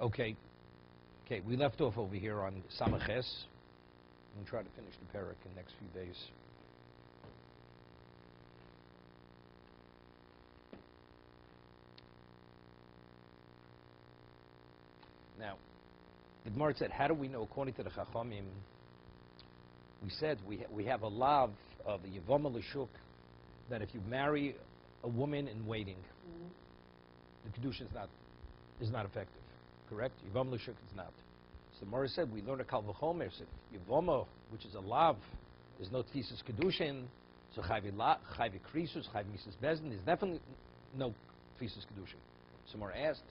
Okay. Okay, we left off over here on Samaches. We'll try to finish the parak in the next few days. Now, the Gemara said, how do we know, according to the Chachamim, we said we have a law of the Yevama L'Shuk, that if you marry a woman in waiting, the kiddushin is not effective. Correct? Yevama L'Shuk is not. So the Gemara said, we learn a Kal V'chomer, so if Yevama, which is a lav, there's no tfisus kiddushin, so chayvi krisus, chayvi mises bezin, there's definitely no tfisus kiddushin. So the Gemara asked,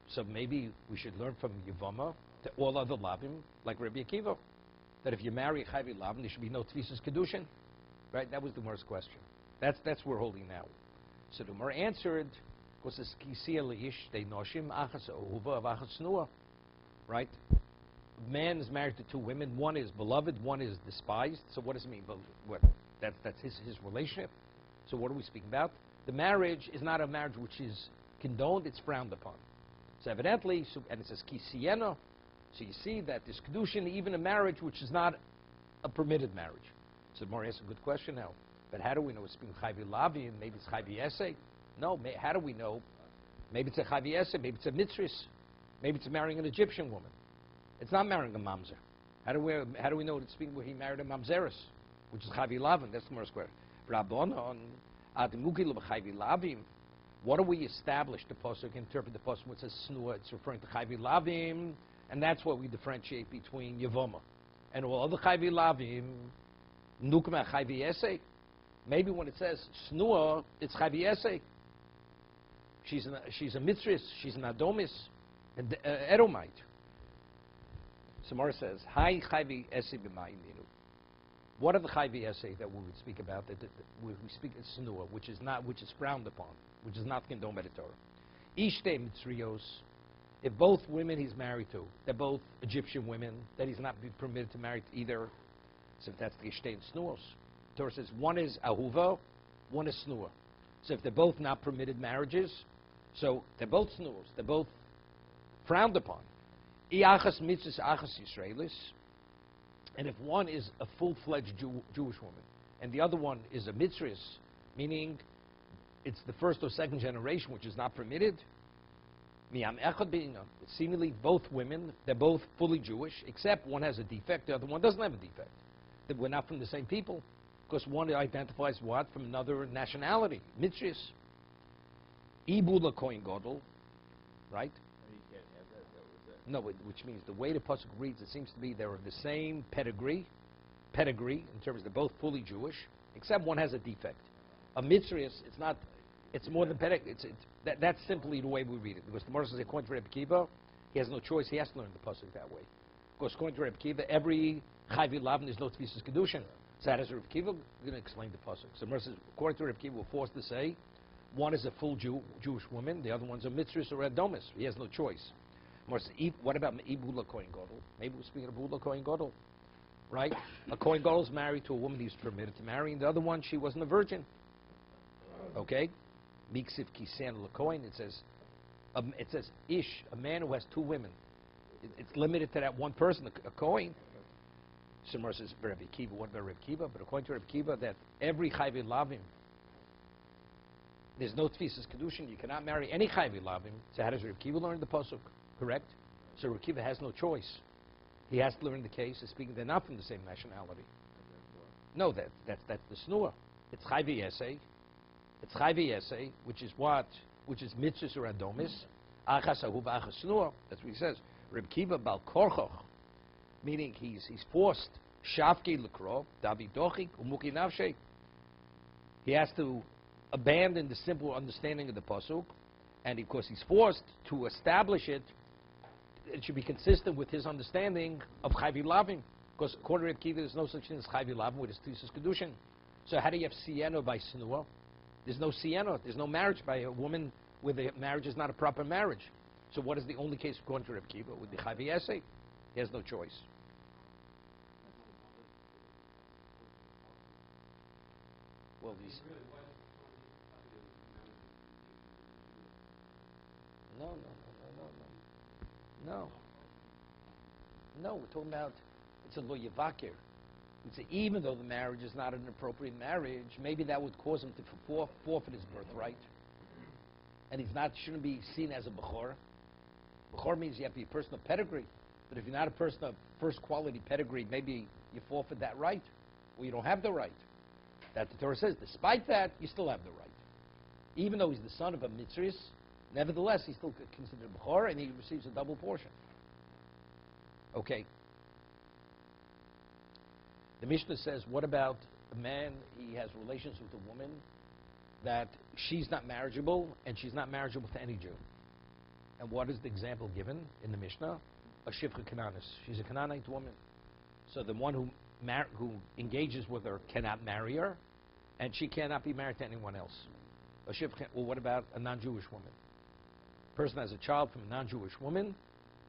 so maybe we should learn from Yevama to all other lavim, like Rabbi Akiva, that if you marry a chayvi lavim, there should be no tfisus kiddushin. Right? That was the Gemara's question. That's what we're holding now. So the Gemara answered, because it's kisiya leish de noshim achas ohuva avachas snua. Right? A man is married to two women. One is beloved, one is despised. So what does it mean? What? That's his relationship. So what are we speaking about? The marriage is not a marriage which is condoned, it's frowned upon. So evidently, and it says kisiyena, so you see that there's kiddushin even a marriage which is not a permitted marriage. So the Gemara asks a good question now. But how do we know it's being chayvi lavi, maybe it's chayvi esei? No, how do we know? Maybe it's a chayvi esei, maybe it's a mitzris, maybe it's marrying an Egyptian woman. It's not marrying a mamzer. How do we know it's being where he married a mamzeris, which is chayvi lavin? That's the Gemara's question. Rabbanon admukilu b'chayvi lavim. What do we establish the pasuk, interpret the pasuk which says snua? It's referring to chayvi lavim, and that's what we differentiate between Yevama and all other chayvi lavim. Nukma chayvi esei. Maybe when it says snua, it's chayvi esei. She's a mitzris, she's an adomis, an Edomite. Samara says, "Hi chayvi esei b'mayiminu." What are the chayvi esei that we would speak about? That we speak of snua, which is frowned upon, which is not condoned by the Torah. Ishte mitzrios. If both women he's married to, they're both Egyptian women, that he's not permitted to marry either. So if that's the ishte and snuos, the Torah says one is ahuva, one is snua. So if they're both not permitted marriages, so they're both snuos, they're both frowned upon. Iachas mitzvahs achas Yisraelis. And if one is a full-fledged Jewish woman, and the other one is a mitzvah, meaning it's the first or second generation which is not permitted, it's seemingly both women, they're both fully Jewish, except one has a defect, the other one doesn't have a defect. That we're not from the same people, because one identifies what? From another nationality, mitzvahs. Ibul Kohen Gadol, right? No, which means the way the pasuk reads, it seems to be they're of the same pedigree, in terms of they're both fully Jewish, except one has a defect. A mitzvah, it's more than pedigree. That's simply the way we read it. Because the Gemara says, according to Rabbi Kiva, he has no choice. He has to learn the pasuk that way. Because according to Rabbi Kiva, every chayvi lavin is no tfisus kiddushin. So how does Rabbi Kiva going to explain the pasuk? So the Gemara says, according to Rabbi Kiva, we're forced to say one is a full Jewish woman, the other one's a mitzvah or a domis. He has no choice. What about Ibula Kohen Gadol? Maybe we're speaking of Ibula Kohen Gadol, right? A Kohen Gadol is married to a woman he's permitted to marry, and the other one, she wasn't a virgin. Okay? Miksiv Kisan LaKohen, it says Ish, a man who has two women. It's limited to that one person, a Kohen. Simar says, Rabbi Kiva, what about Rabbi Kiva? But according to Rabbi Kiva, that every chayvi lavim, there's no tfisus kedushin, you cannot marry any chayvi lavim. So how does Rabbi Kiva learn the pasuk? Correct? So Rabbi Kiva has no choice. He has to learn the case of speaking, they're not from the same nationality. No, that's the snua. It's chayvi esei. It's chayvi esei, which is what? Which is mitzvahs or adomis. Achas ahuv achas snua. That's what he says. Reb Kiva bal korchoch, meaning he's forced. Shavki lekro, davi dochik, umuki navshei. He has to abandon the simple understanding of the pasuk, and because he's forced to establish it, it should be consistent with his understanding of chayvi lavim. Because according to Reb Kiva, there's no such thing as chayvi lavim with his thesis kedushin. So how do you have siena by snua? There's no siena. There's no marriage by a woman where the marriage is not a proper marriage. So what is the only case according to Reb Kiva? With the chayvi esei, he has no choice. Well, these. No. No. No, we're talking about, it's a lo yavakir. We'd say even though the marriage is not an appropriate marriage, maybe that would cause him to forfeit his birthright. And shouldn't be seen as a bechor. Bechor means you have to be a person of pedigree. But if you're not a person of first quality pedigree, maybe you forfeit that right. Or you don't have the right. That the Torah says, despite that, you still have the right. Even though he's the son of a mitzris, nevertheless, he's still considered a bechor, and he receives a double portion. Okay. The Mishnah says, what about a man, he has relations with a woman that she's not marriageable, and she's not marriageable to any Jew. And what is the example given in the Mishnah? A shivcha Canaanist. She's a Canaanite woman. So the one who engages with her cannot marry her, and she cannot be married to anyone else. A shivcha, well, what about a non-Jewish woman? A person has a child from a non-Jewish woman.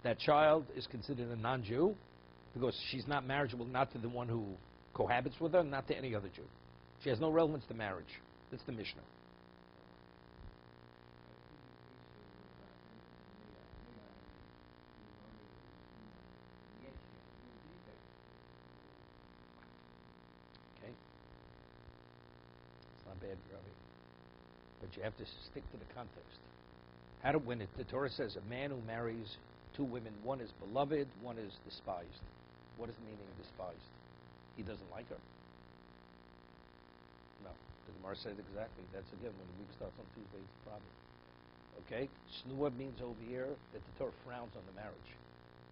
That child is considered a non-Jew because she's not marriageable, not to the one who cohabits with her, not to any other Jew. She has no relevance to marriage. That's the Mishnah. Okay. It's not bad, Rabbi. But you have to stick to the context. When the Torah says a man who marries two women, one is beloved, one is despised. What is the meaning of despised? He doesn't like her. No. The Gemara says exactly. That's again when the week starts on Tuesday, it's a problem. Okay? Snua means over here that the Torah frowns on the marriage.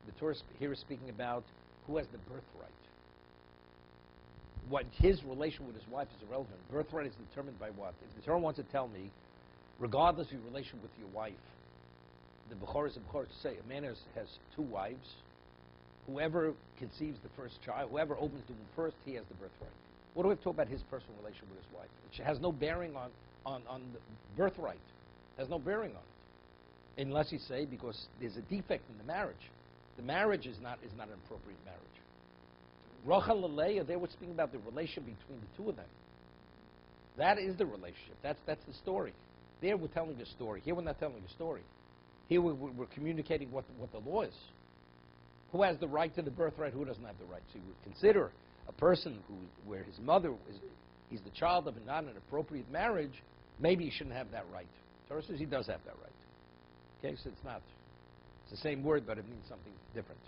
The Torah here is speaking about who has the birthright. What his relation with his wife is irrelevant. Birthright is determined by what? If the Torah wants to tell me, regardless of your relation with your wife, the Bechor is a Bechor to say, a man has two wives. Whoever conceives the first child, whoever opens the womb first, he has the birthright. What do we have to talk about his personal relation with his wife? It has no bearing on the birthright. It has no bearing on it. Unless you say, because there's a defect in the marriage. The marriage is not an appropriate marriage. Rachel and Leah, they were speaking about the relation between the two of them. That is the relationship. That's the story. There we're telling a story. Here we're not telling a story. Here we're communicating what the law is. Who has the right to the birthright? Who doesn't have the right? So you would consider a person where his mother he's the child of not an appropriate marriage. Maybe he shouldn't have that right. Torah says he does have that right. Okay, so it's not. It's the same word, but it means something different.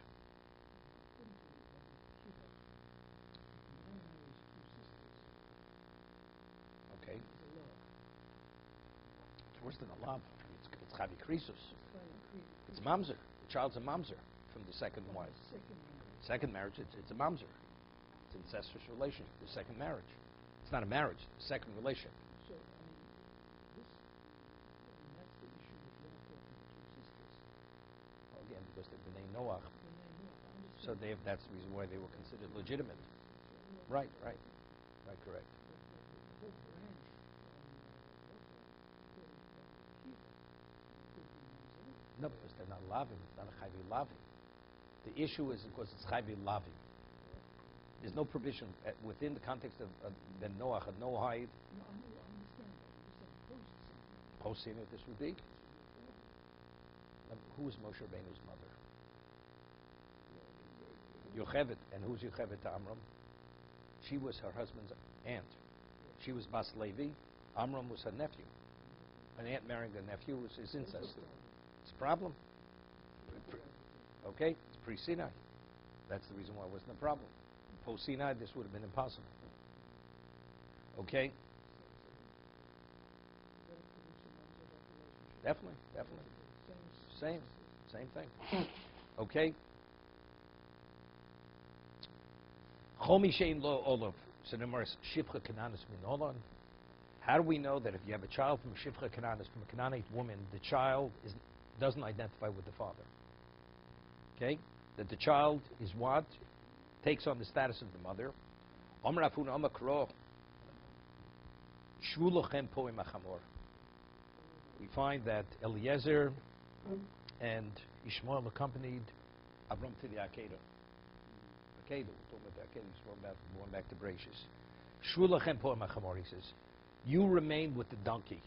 Okay. It's worse than a love. It's chavi krisus. It's mamzer. The child's a mamzer from the second wife. Second marriage, it's a mamzer. It's an incestuous relationship. The second marriage. It's not a marriage. It's a second relationship. So, that's the issue with Yaakov and the two sisters. Well, again, because they're B'nai Noach. So that's the reason why they were considered legitimate. Right, correct. The whole branch No, because they're not lavim. It's not a chayvi lavim. The issue is, of course, it's chayvi lavim. There's no provision within the context of Ben Noach, a Noahide. No, I understand that. You just said post something. Post-seeing what this would be. Who is Moshe Rabbeinu's mother? Yocheved. And who's Yocheved to Amram? She was her husband's aunt. She was Bas Levi. Amram was her nephew. An aunt marrying a nephew is incest. It's a problem. Okay? It's pre-Sinai. That's the reason why it wasn't a problem. Post-Sinai, this would have been impossible. Okay? Definitely. Same thing. Okay? Chomi shein lo olav. So the Gemara shivcha Canaanist min olon. How do we know that if you have a child from shivcha Canaanist, from a Canaanite woman, the child doesn't identify with the father? Okay? That the child is what? Takes on the status of the mother. We find that Eliezer and Ishmael accompanied Avram to the Akedah. Akedah, we're talking about the Akedah, he's going back to Bereshis. Shvulachem po'im achamor, he says, you remain with the donkey.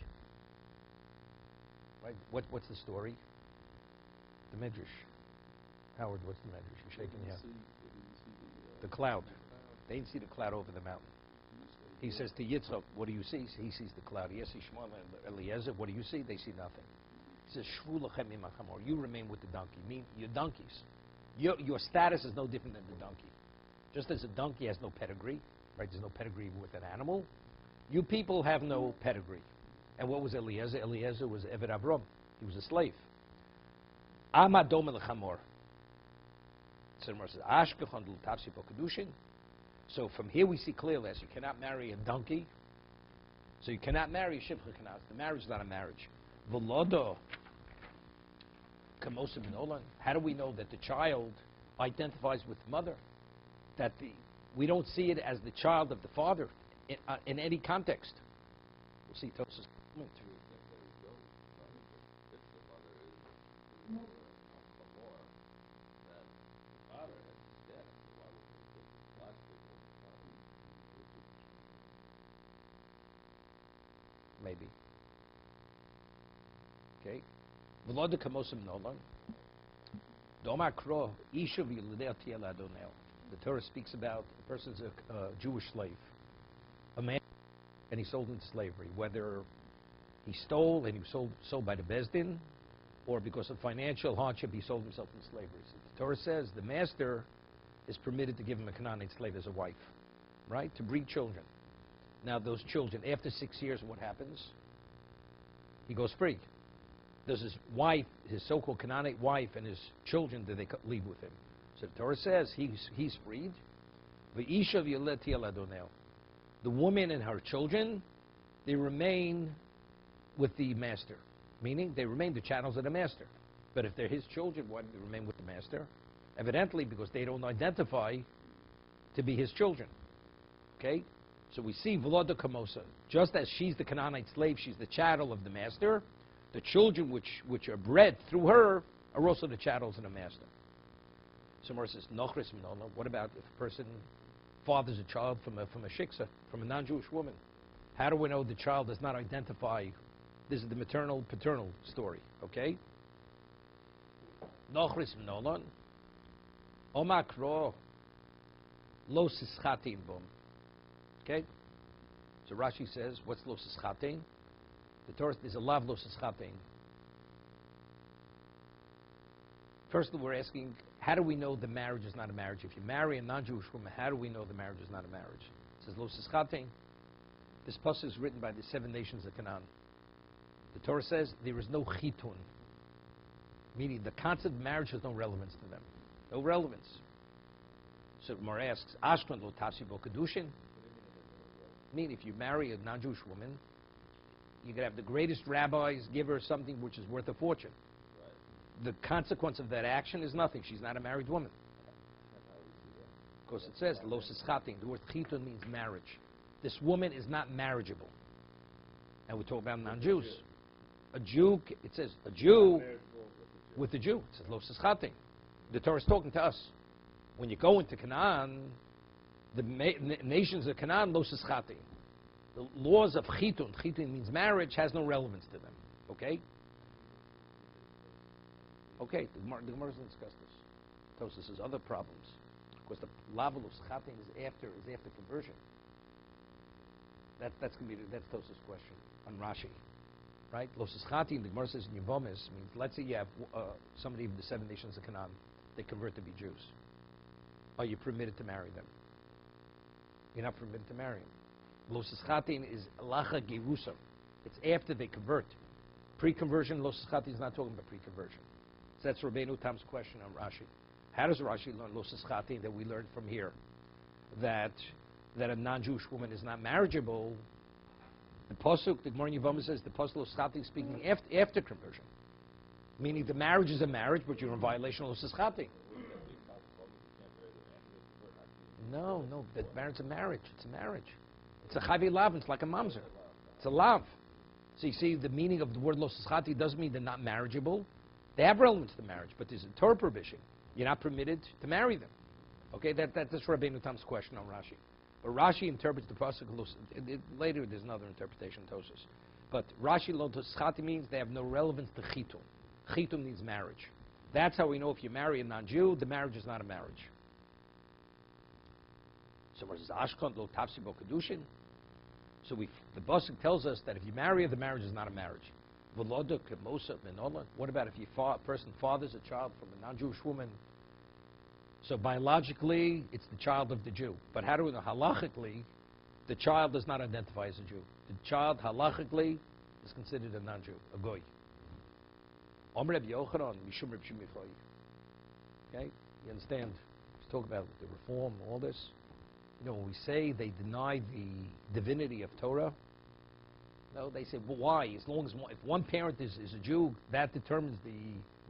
Right? What's the story? The Midrash. Howard, what's the matter? You're shaking your head. The cloud. They didn't see the cloud over the mountain. He says to Yitzchak, what do you see? He sees the cloud. Yes, Shmuel and Eliezer, what do you see? They see nothing. He says, Shvu lachem im hachamor. You remain with the donkey. Mean, you're donkeys. Your status is no different than the donkey. Just as a donkey has no pedigree, right? There's no pedigree with an animal. You people have no pedigree. And what was Eliezer? Eliezer was Eved Avram. He was a slave. Amadom el-chamor. So from here we see clearly as you cannot marry a donkey, so you cannot marry a shivcha kanas. The marriage is not a marriage. V'lodo kamosim nolan. How do we know that the child identifies with the mother? That we don't see it as the child of the father in any context. We'll see Tosas. Maybe. Okay. V'loda kamosim nolan. Doma kro ishav yilidei tiel adonel. The Torah speaks about a person's a Jewish slave, a man, and he's sold into slavery. Whether he stole and he was sold by the Beis Din, or because of financial hardship he sold himself into slavery. So the Torah says the master is permitted to give him a Canaanite slave as a wife, right? To breed children. Now those children, after 6 years, what happens? He goes free. Does his wife, his so-called Canaanite wife, and his children, do they leave with him? So the Torah says he's freed. The woman and her children, they remain with the master, meaning they remain the channels of the master. But if they're his children, why do they remain with the master? Evidently because they don't identify to be his children. Okay? So we see V'loda Kamosa. Just as she's the Canaanite slave, she's the chattel of the master, the children which are bred through her are also the chattels of the master. Somewhere says, Nochris Minola. What about if a person fathers a child from a shiksa, from a non-Jewish woman? How do we know the child does not identify? This is the maternal-paternal story, okay? Nochris Minola. Omakro Lo Sischatin Bom. Okay? So Rashi says, what's Lo Sischatin? The Torah is a lav Lo Sischatin. First of all, we're asking, how do we know the marriage is not a marriage? If you marry a non-Jewish woman, how do we know the marriage is not a marriage? It says Lo Sischatin. This pasuk is written by the 7 nations of Canaan. The Torah says there is no chitun, meaning the concept of marriage has no relevance to them. No relevance. So Gemara asks, Ashton lo tafsi bo kiddushin? Meaning if you marry a non-Jewish woman, you could have the greatest rabbis give her something which is worth a fortune. Right. The consequence of that action is nothing. She's not a married woman. Because it says, lo sischatin. The word chitun means marriage. This woman is not marriageable. And we talk about non-Jews. A Jew, it says, a Jew with a Jew. It says, lo sischatin. The Torah is talking to us. When you go into Canaan, the nations of Canaan, lo sischatin. The laws of chitun means marriage, has no relevance to them. Okay? Okay, the Gemara doesn't discuss this. Tosas says other problems. Because the level of schatin is after conversion. That's Tosas' question on Rashi. Right? Lo sischatin, the Gemara says in Yevomis, means let's say you have somebody from the 7 nations of Canaan. They convert to be Jews. Are you permitted to marry them? You're not permitted to marry them. Lo sischatin is lacha gerusa. It's after they convert. Pre-conversion, lo sischatin is not talking about pre-conversion. So that's Rabbeinu Tam's question on Rashi. How does Rashi learn lo sischatin that we learned from here? That a non-Jewish woman is not marriageable. The pasuk, the Gemara in Yevamah says, the pasuk lo sischatin speaking after conversion. Meaning the marriage is a marriage, but you're in violation of lo sischatin. No, that marriage is a marriage. It's a marriage. It's a chavi lav. It's like a mamzer. It's a lav. So you see, the meaning of the word lo sischatin doesn't mean they're not marriageable. They have relevance to marriage, but there's a Torah prohibition. You're not permitted to marry them. Okay, that's Rabbeinu Tam's question on Rashi. But Rashi interprets the pasuk. Later, there's another interpretation, Tosas. But Rashi lo sischatin means they have no relevance to chitun. Chitun means marriage. That's how we know if you marry a non-Jew, the marriage is not a marriage. So what is Ashkan lo tafsi bo kiddushin? So the Pasuk tells us that if you marry her, the marriage is not a marriage. V'loda kemosa menola. What about if a person fathers a child from a non-Jewish woman? So biologically, it's the child of the Jew. But how do we know halachically? The child does not identify as a Jew. The child halachically is considered a non-Jew, a goy. Omer Reb Yochanan, Mishum Reb Shimon Yochai. Okay, you understand? Let's talk about the reform, all this. You know, when we say they deny the divinity of Torah, no, they say, well, why? As long as if one parent is a Jew, that determines the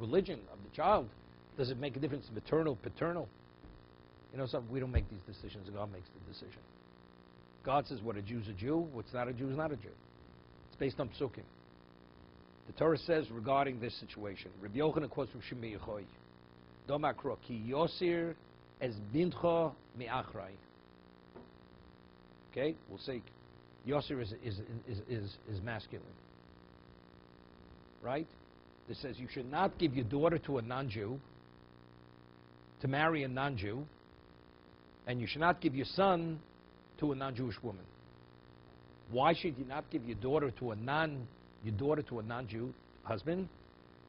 religion of the child. Does it make a difference, maternal, paternal? You know, we don't make these decisions. God makes the decision. God says what a Jew is a Jew, what's not a Jew is not a Jew. It's based on psukim. The Torah says regarding this situation, Rabbi Yochanan quotes from Shimei Yochai, Domakro ki Yosir es bintcha me'achrai. Okay, we'll say Yosir is masculine, right? This says you should not give your daughter to a non-Jew, to marry a non-Jew, and you should not give your son to a non-Jewish woman. Why should you not give your daughter to a non-Jew husband?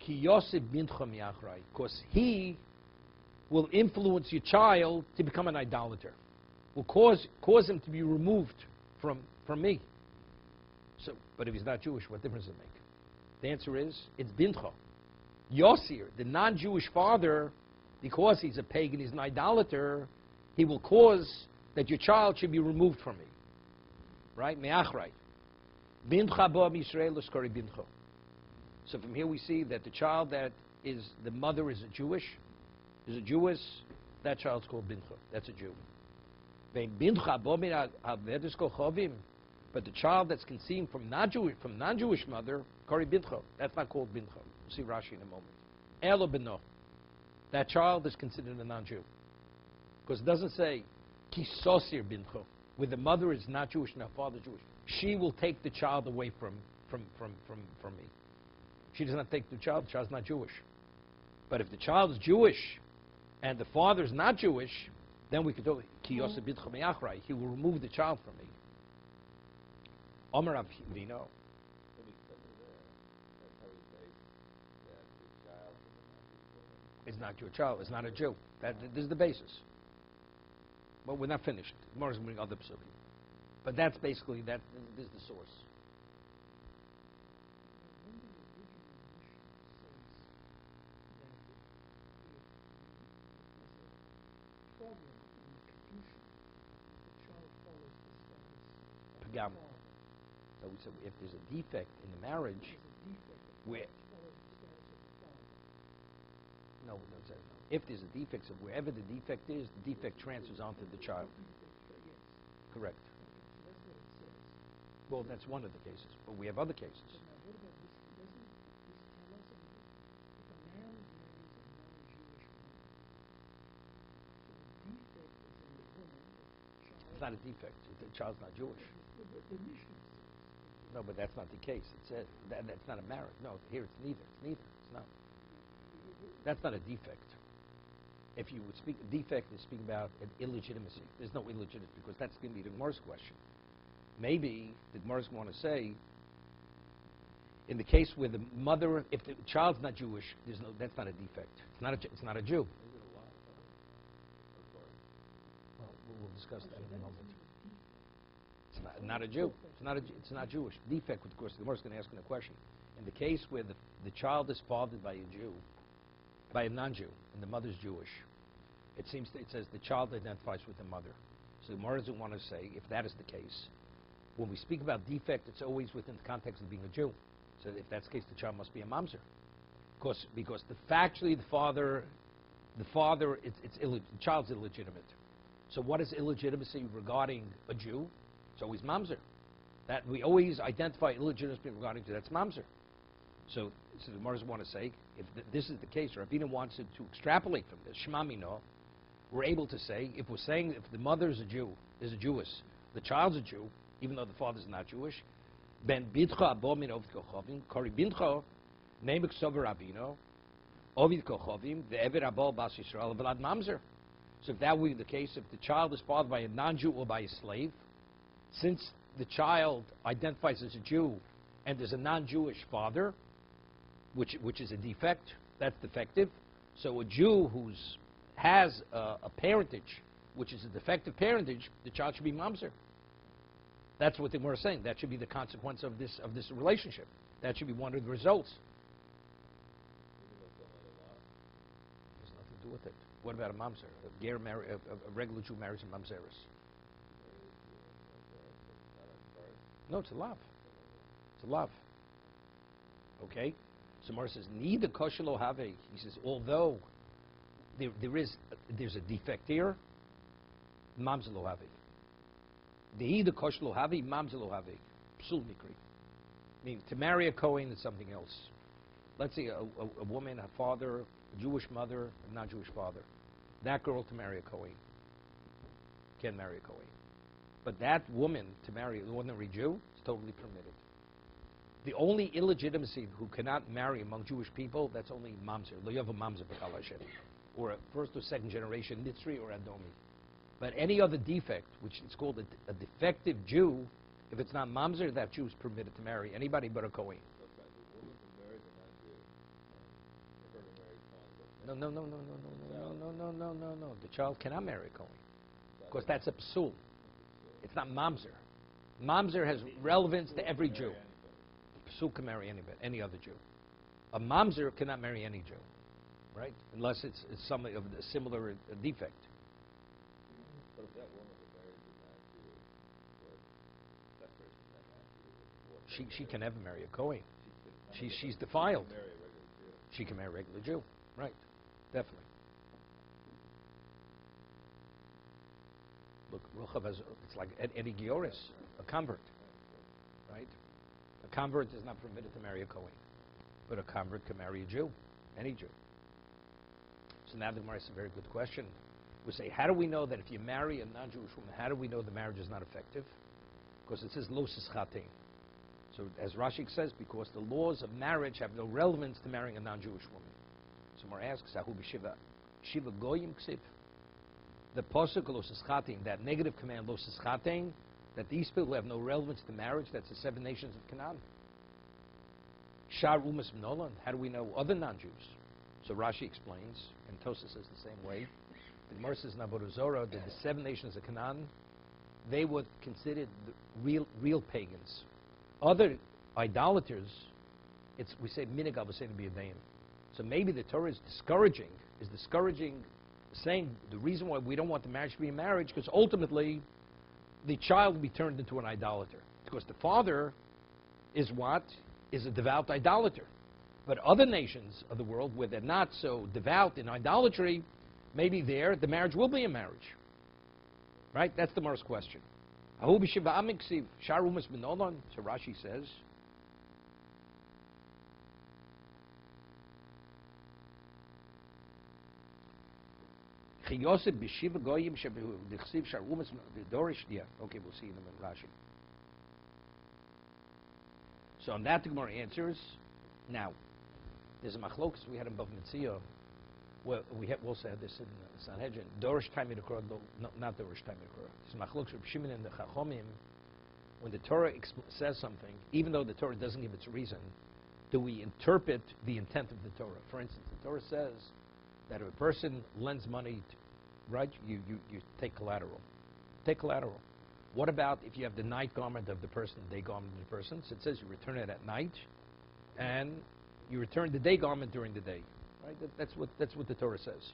Ki Yosef bintcha mi'achrai, because he will influence your child to become an idolater. Will cause him to be removed from me. So, but if he's not Jewish, what difference does it make? The answer is it's bintcha. Yosir, the non-Jewish father, because he's a pagan, he's an idolater, he will cause that your child should be removed from me. Right? Me'achrai. Bintcha bo Yisrael l'skari bintcha. So from here we see that the child that is, the mother is a Jewess, that child's called bintcha. That's a Jew. But the child that's conceived from non-Jewish mother, kari bintcha, that's not called bintcha. We'll see Rashi in a moment. Elo beno. That child is considered a non-Jew. Because it doesn't say kisosir bintcha, where the mother is not Jewish and her father is Jewish. She will take the child away from me. She does not take the child's not Jewish. But if the child is Jewish and the father is not Jewish, then we could do kiyoseh bintcha me'achrai. He will remove the child from me. Omer Rav Vino. It's not your child. It's not a Jew. This is the basis. But we're not finished. Gemara is bringing other psukim. But that's basically that. This is the source. When the original mission says that if there's a problem in the kiddushin, the child follows the status of the Pagam. father. So we said if there's a defect in the marriage, There's a defect. The where child follows the status of the father. no. If there's a defect, so wherever the defect is, the defect transfers onto the child. Yes. Correct. Okay, so that's what it says. Well, that's one of the cases, but we have other cases. But now, what about this? Doesn't this tell us if a man marries a non-Jewish woman, so the defect is in the woman, the child. It's not a defect. The child's not Jewish. The mission says. No, but that's not the case. It says that's not a marriage. No, here it's neither. It's neither. It's not. That's not a defect. If you would speak, defect is speaking about an illegitimacy. There's no illegitimacy because that's going to be the Gemara's question. Maybe the Gemara's going to say, in the case where the mother, if the child's not Jewish, that's not a defect. It's not a Jew. Well, we'll discuss that in a moment. It's not a Jew. It's not Jewish. Defect, of course, the Gemara's going to ask a question. In the case where the child is fathered by a Jew, by a non-Jew, and the mother's Jewish, it says the child identifies with the mother. So the Gemara doesn't want to say, if that is the case, when we speak about defect, it's always within the context of being a Jew. So if that's the case, the child must be a mamzer. Because factually the child's illegitimate. So what is illegitimacy regarding a Jew? It's always mamzer. That we always identify illegitimacy regarding Jew. That's mamzer. So the Gemara want to say, if this is the case, or Rabbeinu wants it to extrapolate from this, Shema Mino, we're able to say, if we're saying if the mother is a Jew, is a Jewess, the child's a Jew, even though the father's not Jewish, ben bidcha abo min ovt kochavim, kari bintcha, nemek sover Rabbeinu, Ovid kochovim the Eved Abol Bas Yisrael Vlad Mamzer. So if that were the case, if the child is fathered by a non-Jew or by a slave, since the child identifies as a Jew and there's a non-Jewish father, which is a defect, that's defective. So a Jew who has a parentage, which is a defective parentage, the child should be mamzer. That's what they were saying. That should be the consequence of this relationship. That should be one of the results. There's nothing to do with it. What about a mamzer? A regular Jew marries a mamzeris. No, it's a lav. It's a lav. Okay? So Mar says, neither kosher lo have. He says, although there's a defect here, mamzer lo have. The either kosher lo have, mamzer lo have. Psul mikri. Meaning to marry a Kohen is something else. Let's say a woman, a father, a Jewish mother, a non-Jewish father. That girl to marry a Kohen can marry a Kohen. But that woman to marry an ordinary Jew is totally permitted. The only illegitimacy who cannot marry among Jewish people, that's only mamzer. Lo yavo mamzer b'chal Hashem. Or a first or second generation Nitzri or Adomi. But any other defect, which is called a defective Jew, if it's not mamzer, that Jew is permitted to marry anybody but a Kohen. No. The child cannot marry a Kohen. Because that's a psul. It's not mamzer. Mamzer has relevance to every Jew. Psul can marry anybody, any other Jew. A mamzer cannot marry any Jew, right? Unless it's some of a similar defect. But if that woman was married to a non-Jew, that person She can never marry a Kohen. She's defiled. She can marry a regular Jew, right? Definitely. Look, Ruchav it's like Eddie Gioris, a convert, right? A convert is not permitted to marry a Kohen, but a convert can marry a Jew, any Jew. So now the Gemara asks a very good question. We say, how do we know that if you marry a non-Jewish woman, how do we know the marriage is not effective? Because it says lo sischatein. So as Rashi says, because the laws of marriage have no relevance to marrying a non-Jewish woman. So Gemara asks, Ahu b'shiva shiva goyim ksiv. The pasuk lo sischatein, that negative command lo sischatein, that these people have no relevance to marriage, that's the 7 nations of Canaan. Shar umas mnolan, how do we know other non-Jews? So Rashi explains, and Tosas says the same way. The Gemara says in Avodah Zorah that the 7 nations of Canaan, they were considered the real pagans. Other idolaters, we say minig avosenu b'yadeim. So maybe the Torah is discouraging, saying the reason why we don't want the marriage to be a marriage, because ultimately the child will be turned into an idolater. Because the father is what? Is a devout idolater. But other nations of the world where they're not so devout in idolatry, maybe there the marriage will be a marriage. Right? That's the Gemara's question. So Rashi says, yeah, okay, we'll see them in Rashi. So on that the Gemara answers. Now, there's a machlokas we had in Bav Mitzvah. Well, we also had this in Sanhedrin. Dorish time in the Korah, not Dorish time in the Korah. There's a machlokas Reb Shimon and the Chachomim. When the Torah says something, even though the Torah doesn't give its reason, do we interpret the intent of the Torah? For instance, the Torah says that if a person lends money, right, you take collateral. Take collateral. What about if you have the night garment of the person, the day garment of the person? So it says you return it at night, and you return the day garment during the day. Right? That's what the Torah says.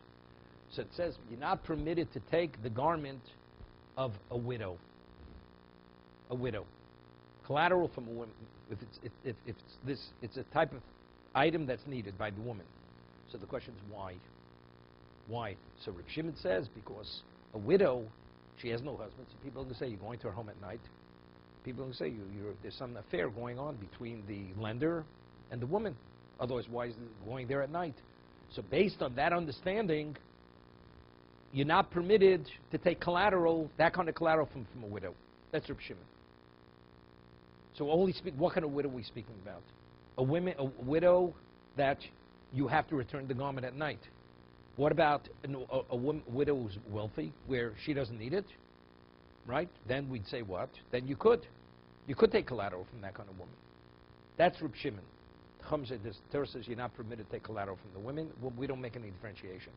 So it says you're not permitted to take the garment of a widow. A widow. Collateral from a woman. If it's a type of item that's needed by the woman. So the question is why? Why? So Reb Shimon says because a widow, she has no husband. So people are going to say you're going to her home at night. People are going to say there's some affair going on between the lender and the woman. Otherwise, why is it going there at night? So based on that understanding, you're not permitted to take collateral, that kind of collateral from a widow. That's Reb Shimon. So only what kind of widow are we speaking about? A widow that you have to return the garment at night. What about a widow who's wealthy, where she doesn't need it, right? Then we'd say what? Then you could take collateral from that kind of woman. That's Reb Shimon. The Torah says you're not permitted to take collateral from the women. Well, we don't make any differentiation.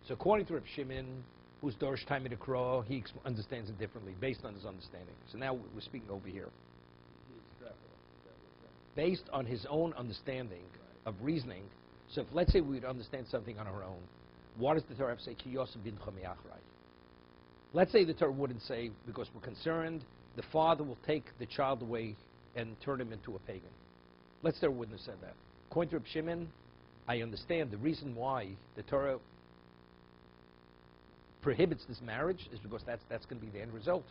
So according to Reb Shimon, who's Dorish Taimid Akro, he understands it differently based on his understanding. So now we're speaking over here. Based on his own understanding of reasoning. So if, let's say, we would understand something on our own, what does the Torah have to say? Ki Yosef bin Chameachrai. Let's say the Torah wouldn't say, because we're concerned, the father will take the child away and turn him into a pagan. Let's say it wouldn't have said that. According to Reb Shimon, I understand the reason why the Torah prohibits this marriage is because that's going to be the end result.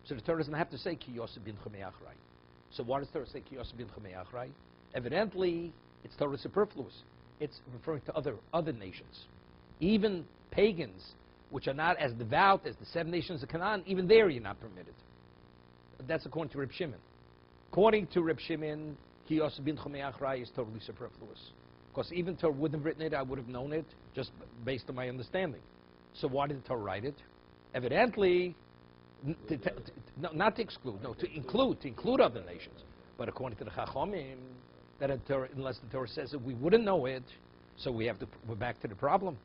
So the Torah doesn't have to say Ki Yosef bin Chameachrai. So why does the Torah say Ki Yosef bin Chameachrai? Evidently, it's Torah superfluous. It's referring to other nations. Even pagans, which are not as devout as the 7 nations of Canaan, even there you're not permitted. That's according to Reb Shimon. According to Reb Shimon, Ki Yosef bin Chameachrai is totally superfluous. Because even if Torah wouldn't have written it, I would have known it just based on my understanding. So why did the Torah write it? Evidently, not to exclude, no, to include other nations. But according to the Chachamim, that unless the Torah says it, we wouldn't know it. So we're back to the problem.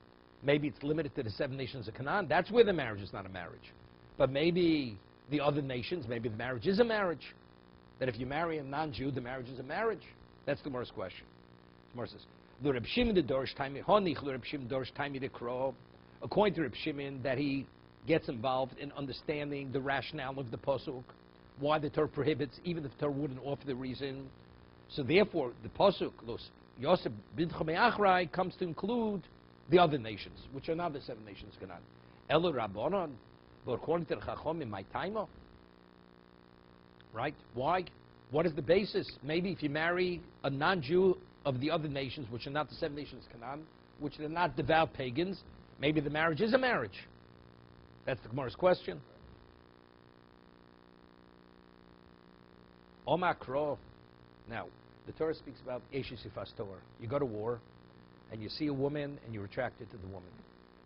Maybe it's limited to the 7 nations of Canaan. That's where the marriage is not a marriage. But maybe the other nations, maybe the marriage is a marriage. That if you marry a non-Jew, the marriage is a marriage. That's the Gemara's question. The Gemara says, "Lo Reb Shimon the Dorish Taimid Honich, Lo Reb Shimon Dorish Taimid Ekro." According to Reb Shimon, that he gets involved in understanding the rationale of the pasuk, why the Torah prohibits, even if the Torah wouldn't offer the reason. So therefore, the pasuk, Yosef bin Chameachrai, comes to include the other nations, which are not the 7 nations of Canaan. Elo Rabbanon, but according to the Chacham in my time, right? Why? What is the basis? Maybe if you marry a non-Jew of the other nations, which are not the 7 nations of Canaan, which are not devout pagans, maybe the marriage is a marriage. That's the Gemara's question. Omakro. Now, the Torah speaks about Eshes Yifas Torah. You go to war, and you see a woman, and you're attracted to the woman.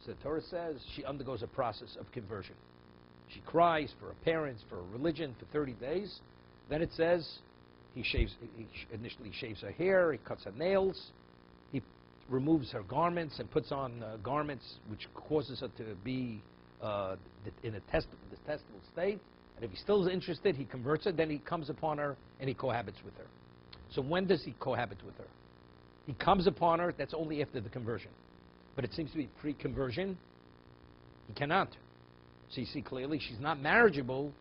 So the Torah says she undergoes a process of conversion. She cries for her parents, for her religion, for 30 days. Then it says he initially shaves her hair, he cuts her nails, he removes her garments and puts on garments which causes her to be in a detestable state. And if he still is interested, he converts her, then he comes upon her and he cohabits with her. So when does he cohabit with her? He comes upon her, that's only after the conversion. But it seems to be pre-conversion, he cannot. So you see clearly she's not marriageable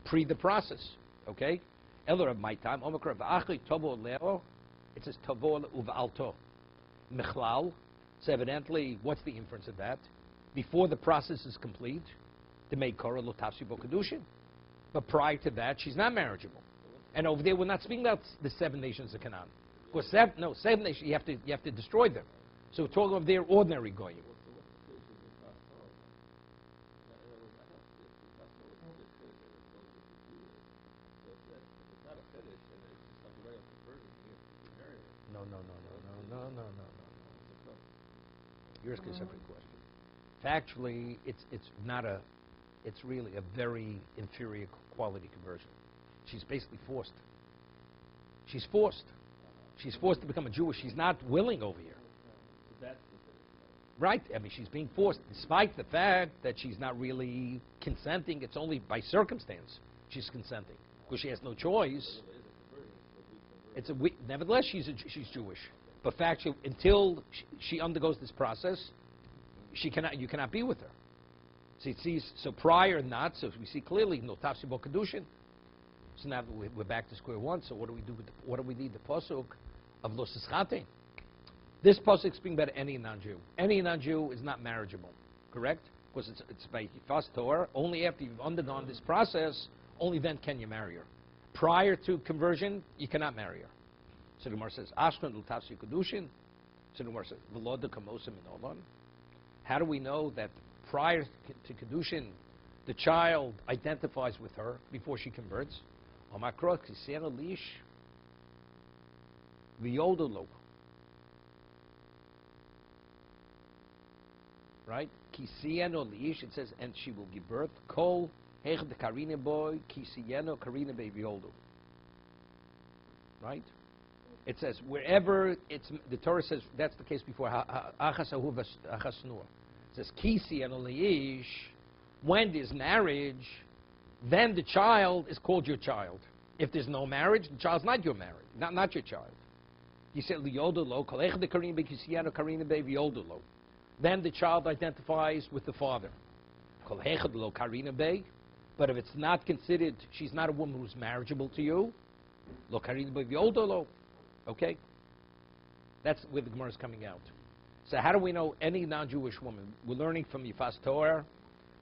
pre the process. Okay? Elor of my time, Omikra v'achli tobo leo, it says tobo uv'alto. Mechlal, so evidently, what's the inference of that? Before the process is complete, to make Korah lo tafsi bo kiddushin. But prior to that, she's not marriageable. And over there, we're not speaking about the 7 nations of Canaan. Because 7 nations, you have to destroy them. So we're talking of their ordinary goyim. No. You're asking a separate question. Factually, it's really a very inferior quality conversion. She's basically forced. She's forced. She's forced to become a Jew. She's not willing over here. Right. I mean, she's being forced, despite the fact that she's not really consenting. It's only by circumstance she's consenting, because she has no choice. Nevertheless, she's Jewish. But factually, until she undergoes this process, you cannot be with her. So prior not. So we see clearly no tafsi bo kiddushin. So now we're back to square one. So what do we do? What do we need? The pasuk of lo sischate. This pasuk is speaking about any non-Jew. Any non-Jew is not marriageable, correct? Because it's by Yifas Torah. Only after you've undergone this process, only then can you marry her. Prior to conversion, you cannot marry her. So the Gemara says, Ashkan l'tafsi kedushin. So the Gemara says, V'lo dekamosim in olon. How do we know that prior to kedushin, the child identifies with her before she converts? Omakro kisena lish v'yodolo. right? Kisiyeno liish, it says, and she will give birth. Kol hech de karina boy, kisiyeno karina baby oldu. Right? It says, wherever it's, the Torah says, that's the case before, achas ahu achas nur. It says, kisiyeno liish, when there's marriage, then the child is called your child. If there's no marriage, the child's not your marriage, not your child. You said liyodolo, kolech de karina be kisiyeno karina baby oldu. Then the child identifies with the father. But if it's not considered, she's not a woman who's marriageable to you, okay? That's where the Gemara is coming out. So how do we know any non-Jewish woman? We're learning from Yifas Torah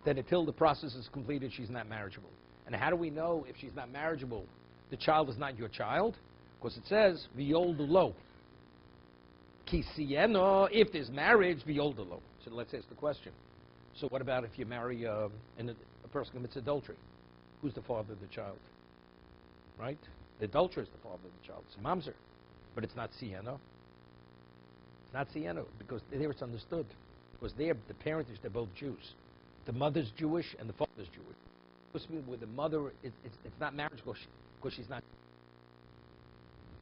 that until the process is completed, she's not marriageable. And how do we know if she's not marriageable, the child is not your child? Because it says, v'yoldulo. Kisiyeno, if there's marriage, v'yoldalo. So let's ask the question. So what about if you marry a person commits adultery? Who's the father of the child? Right? The adulterer is the father of the child. It's mamzer. But it's not siyeno. It's not siyeno because there it's understood. Because there, the parentage, they're both Jews. The mother's Jewish and the father's Jewish. With the mother, it's not marriage because she's not.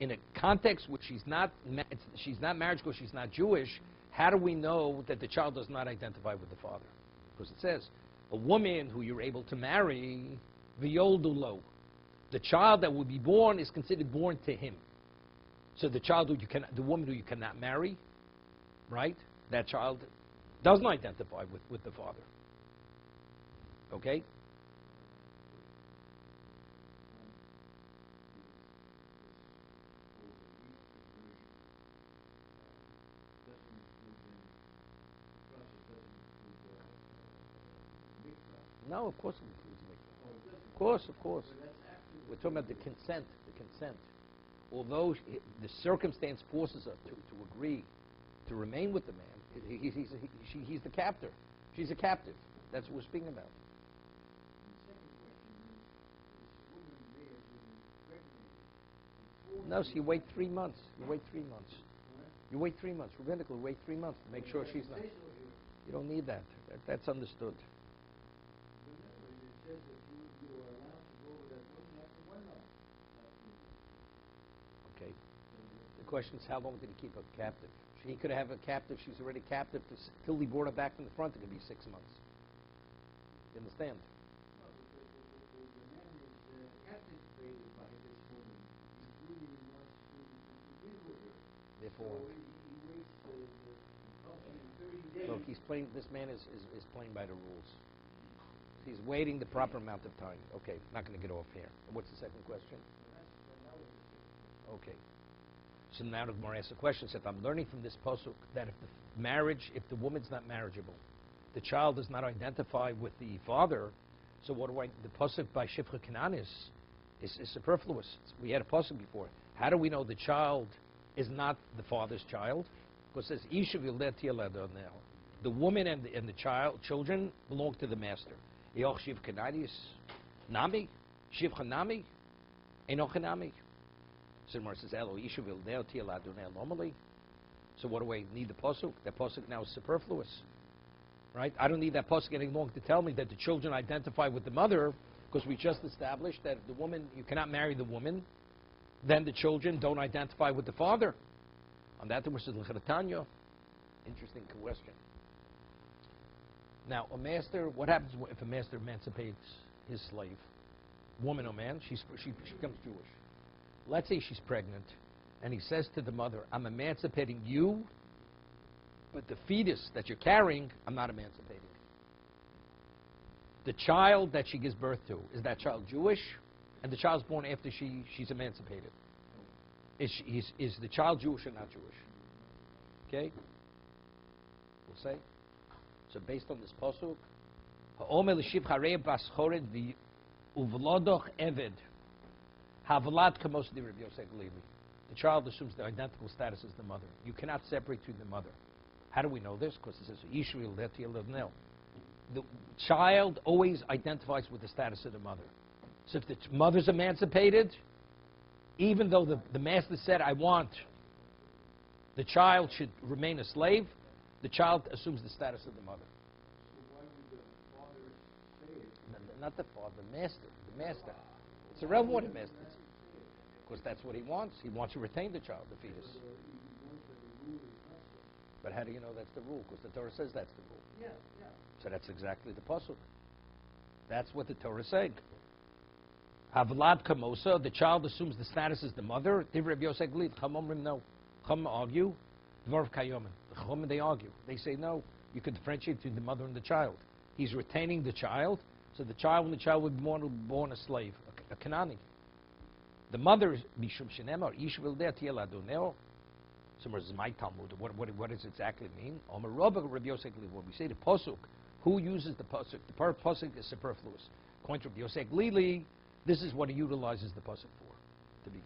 In a context which she's not marriage because she's not Jewish, how do we know that the child does not identify with the father? Because it says, a woman who you're able to marry, v'yoldulo. The child that will be born is considered born to him. So the child the woman who you cannot marry, right? That child doesn't identify with the father. Okay? No, of course it includes mikvah. Of course. We're talking about the consent. Although the circumstance forces her to agree to remain with the man, he's the captor. She's a captive. That's what we're speaking about. No, so you wait 3 months. You wait 3 months. Rabbinically, wait 3 months to make sure she's not. You don't need that. That's understood. Okay. The question is, how long did he keep her captive? He could have a captive. She's already captive till he brought her back from the front. It could be 6 months. You understand? The man is captivated by this woman. He really wants to live with her. Therefore, so he waits 30 days. look, this man is playing by the rules. He's waiting the proper amount of time. Okay, not going to get off here. What's the second question? Okay. So now the Gemara asks a question. Said, I'm learning from this pasuk that if the woman's not marriageable, the child does not identify with the father. So the pasuk by Shifcha Kanan is superfluous. We had a pasuk before. How do we know the child is not the father's child? Because it says Isha v'ildet yeleda now. The woman and the children belong to the master. Yoch Shiv Kanadis Nami Shiv Chanami Enoch Nami. So Gemara says Elo Isha v'ildet yeleda normally. So what do I need the pasuk? That pasuk now is superfluous. Right? I don't need that pasuk any longer to tell me that the children identify with the mother, because we just established that the woman, you cannot marry the woman, then the children don't identify with the father. On that, there was L'Chatanya. Interesting question. Now, a master, what happens if a master emancipates his slave? Woman or man, she becomes Jewish. Let's say she's pregnant, and he says to the mother, I'm emancipating you, but the fetus that you're carrying, I'm not emancipating. The child that she gives birth to, is that child Jewish? And the child's born after she's emancipated. Is the child Jewish or not Jewish? Okay? We'll say. So based on this pasuk, Ha'omer l'shiv harei bas chored v'uvlodoch eved havlad kamos di Rabbi Yosef Levi. The child assumes the identical status as the mother. You cannot separate between the mother. How do we know this? Because it says Yishvil let Yelevnel. The child always identifies with the status of the mother. So if the mother's emancipated, even though the master said, I want the child should remain a slave, the child assumes the status of the mother. not the father, the master. The master. It's irrelevant what the master is. Because that's what he wants. He wants to retain the child, the fetus. But how do you know that's the rule? Because the Torah says that's the rule. Yeah, yeah. So that's exactly the pasuk. That's what the Torah is saying. Havlad kamosa, the child assumes the status as the mother. Divrei Yosef Glid, Chum omrim no. Chum argue. Dvorv kayomen. The Chum, they argue. They say no. You can differentiate between the mother and the child. He's retaining the child. So the child, when the child was born a slave, a Kanani. The mother, Mishum Shenema, Ish Vildeh Tiel Adoneo. Somewhere is my Talmud. What does it exactly mean? Omer Rabbi Yosef Glid. When we say the pasuk, who uses the pasuk? The pasuk is superfluous. According to Rabbi Yosef Glili, this is what he utilizes the pasuk for, to be